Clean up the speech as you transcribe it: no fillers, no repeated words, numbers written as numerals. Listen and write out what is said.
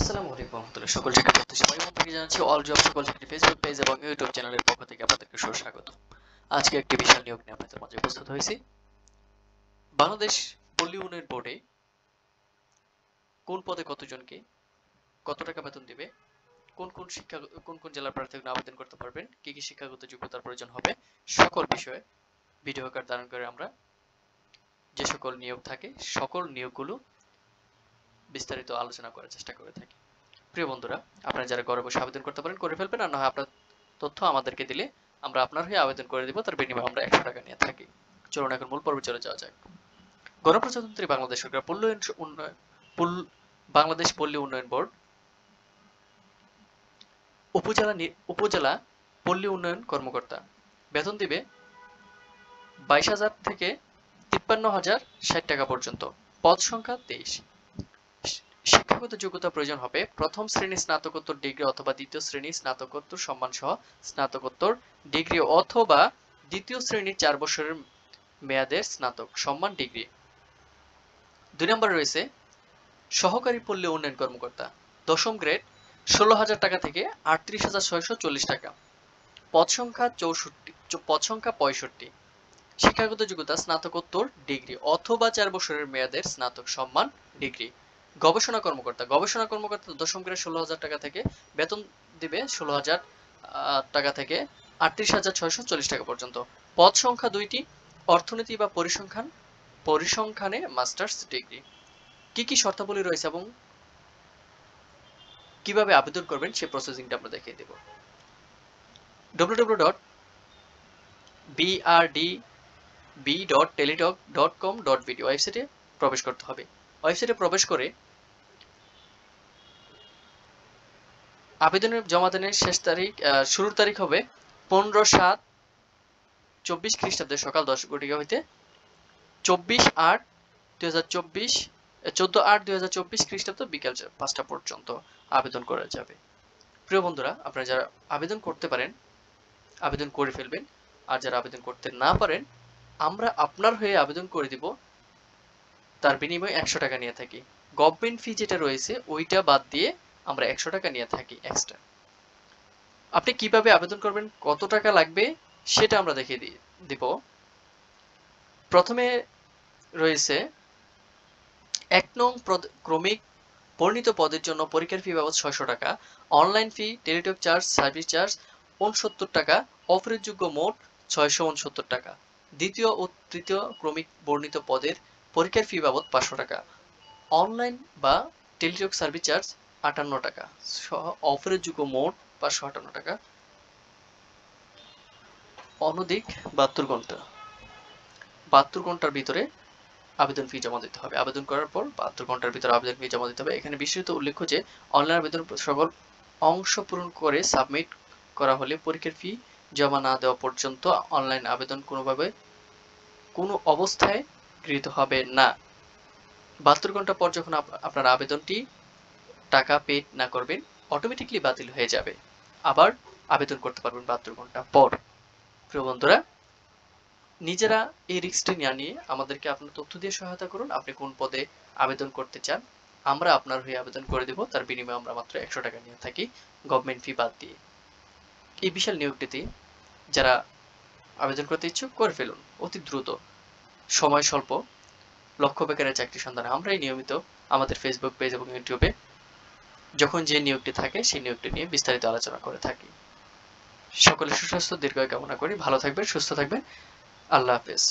আসসালামু আলাইকুম রহমতুল্লাহ। সকল চাকরি প্রত্যাশী ভাই বোনদেরকে জানাচ্ছি অল জব সকল চাকরি ফেসবুক পেজ এবং ইউটিউব চ্যানেলের পক্ষ থেকে আপনাদেরকে সুস্বাগত। আজকে একটি বিশাল নিয়োগ নিয়ে আপনাদের মাঝে উপস্থিত হয়েছি। বাংলাদেশ পল্লী উন্নয়ন বোর্ডে কোন পদে কতজনকে কত টাকা বেতন দিবে, কোন কোন জেলার প্রার্থীরা আবেদন করতে পারবেন, কি কি শিক্ষাগত যোগ্যতার প্রয়োজন হবে, সকল বিষয়ে ভিডিও আকার ধারণ করে আমরা যে সকল নিয়োগ থাকে সকল নিয়োগগুলো বিস্তারিত আলোচনা করার চেষ্টা করে থাকি। প্রিয় বন্ধুরা, আপনারা যারা ঘরে বসে আবেদন করতে পারেন করে ফেলবেন, আর না হয় আপনার তথ্য আমাদেরকে দিলে আমরা আপনার হয়ে আবেদন করে দিব, তার বিনিময়ে আমরা 100 টাকা নিয়ে থাকি। চলুন এখন মূল পর্বে চলে যাওয়া যাক। গণপ্রজাতন্ত্রী বাংলাদেশ সরকার বাংলাদেশ পল্লী উন্নয়ন বোর্ড উপজেলা পল্লী উন্নয়ন কর্মকর্তা বেতন দিবে 22,000 থেকে 53,060 টাকা পর্যন্ত। পদ সংখ্যা 23। শিক্ষাগত যোগ্যতা প্রয়োজন হবে প্রথম শ্রেণী স্নাতকোত্তর ডিগ্রি অথবা দ্বিতীয় শ্রেণী স্নাতকোত্তর সম্মান সহ স্নাতকোত্তর ডিগ্রি অথবা দ্বিতীয় শ্রেণীর 4 বছরের মেয়াদের স্নাতক সম্মান ডিগ্রি। 2 নম্বরে রয়েছে সহকারী পল্লী উন্নয়ন কর্মকর্তা দশম গ্রেড 16,000 টাকা থেকে 38,640 টাকা। পদ সংখ্যা 65। শিক্ষাগত যোগ্যতা স্নাতকোত্তর ডিগ্রি অথবা 4 বছরের মেয়াদের স্নাতক সম্মান ডিগ্রি। গবেষণা কর্মকর্তা দশম গ্রেড 16,000 টাকা থেকে বেতন দিবে 16,000 টাকা থেকে 38,640 টাকা পর্যন্ত। পদ সংখ্যা 2টি। অর্থনীতি বা পরিসংখ্যানে মাস্টার্স ডিগ্রি। কি কি শর্তাবলী রয়েছে এবং কিভাবে আবেদন করবেন সেই প্রসেসিংটা আমরা দেখিয়ে দেব। www.brd.teletalk.com.bd ওয়েবসাইটে প্রবেশ করতে হবে। ওয়েবসাইটে প্রবেশ করে আবেদনের জমা দানের শুরুর তারিখ হবে 15/7/24 খ্রিস্টাব্দে সকাল 10 ঘটিকা হইতে 14/8/2024 খ্রিস্টাব্দ বিকাল 5টা পর্যন্ত আবেদন করা যাবে। প্রিয় বন্ধুরা, আপনারা যারা আবেদন করতে পারেন আবেদন করে ফেলবেন, আর যারা আবেদন করতে না পারেন আমরা আপনার হয়ে আবেদন করে দিব, তার বিনিময়ে 100 টাকা নিয়ে থাকি। গভর্নমেন্ট ফি যেটা রয়েছে ওইটা বাদ দিয়ে আমরা 100 টাকা নিয়ে থাকি এক্সট্রা। আপনি কিভাবে আবেদন করবেন, কত টাকা লাগবে সেটা আমরা দেখিয়ে দিব। প্রথমে রয়েছে 1 নং ক্রমিক বর্ণিত পদের জন্য পরীক্ষার ফি বাবদ 600 টাকা, online fee, Teletalk charge, service charge 69 টাকা, অফারযোগ্য মোট 669 টাকা। দ্বিতীয় ও তৃতীয় ক্রমিক বর্ণিত পদের পরীক্ষার ফি বাবদ 500 টাকা, অনলাইন বা টেলিটক সার্ভিস চার্জ 58 টাকা সহ অফারযোগ্য মোট 558 টাকা। অনধিক 72 ঘন্টার ভিতরে আবেদন ফি জমা দিতে হবে। আবেদন করার পর 72 ঘন্টার ভিতরে আবেদন ফি জমা দিতে হবে। এখানে বিস্তারিত উল্লেখ্য যে অনলাইন আবেদন সকল অংশ পূরণ করে সাবমিট করা হলে পরীক্ষার ফি জমা না দেওয়া পর্যন্ত অনলাইন আবেদন কোনো অবস্থায় গৃহীত হবে না। 72 ঘন্টা পর যখন আপনার আবেদনটি টাকা পেড না করবেন অটোমেটিকলি বাতিল হয়ে যাবে, আবার আবেদন করতে পারবেন 72 ঘন্টা পর। প্রিয় বন্ধুরা, নিজেরা এই রিস্কটি না নিয়ে আমাদেরকে আপনার তথ্য দিয়ে সহায়তা করুন। আপনি কোন পদে আবেদন করতে চান, আমরা আপনার হয়ে আবেদন করে দেব, তার বিনিময়ে আমরা মাত্র 100 টাকা নিয়ে থাকি গভর্নমেন্ট ফি বাদ দিয়ে। এই বিশাল নিয়োগটিতে যারা আবেদন করতে ইচ্ছুক করে ফেলুন অতি দ্রুত, সময় স্বল্প, লক্ষ্য বেকারের চাকরি সন্ধানে আমরাই নিয়মিত আমাদের ফেসবুক পেজ এবং ইউটিউবে যখন যে নিয়োগটি থাকে সেই নিয়োগটি নিয়ে বিস্তারিত আলোচনা করে থাকি। সকলের সুস্বাস্থ্য দীর্ঘায়ু কামনা করি। ভালো থাকবেন, সুস্থ থাকবেন। আল্লাহ হাফেজ।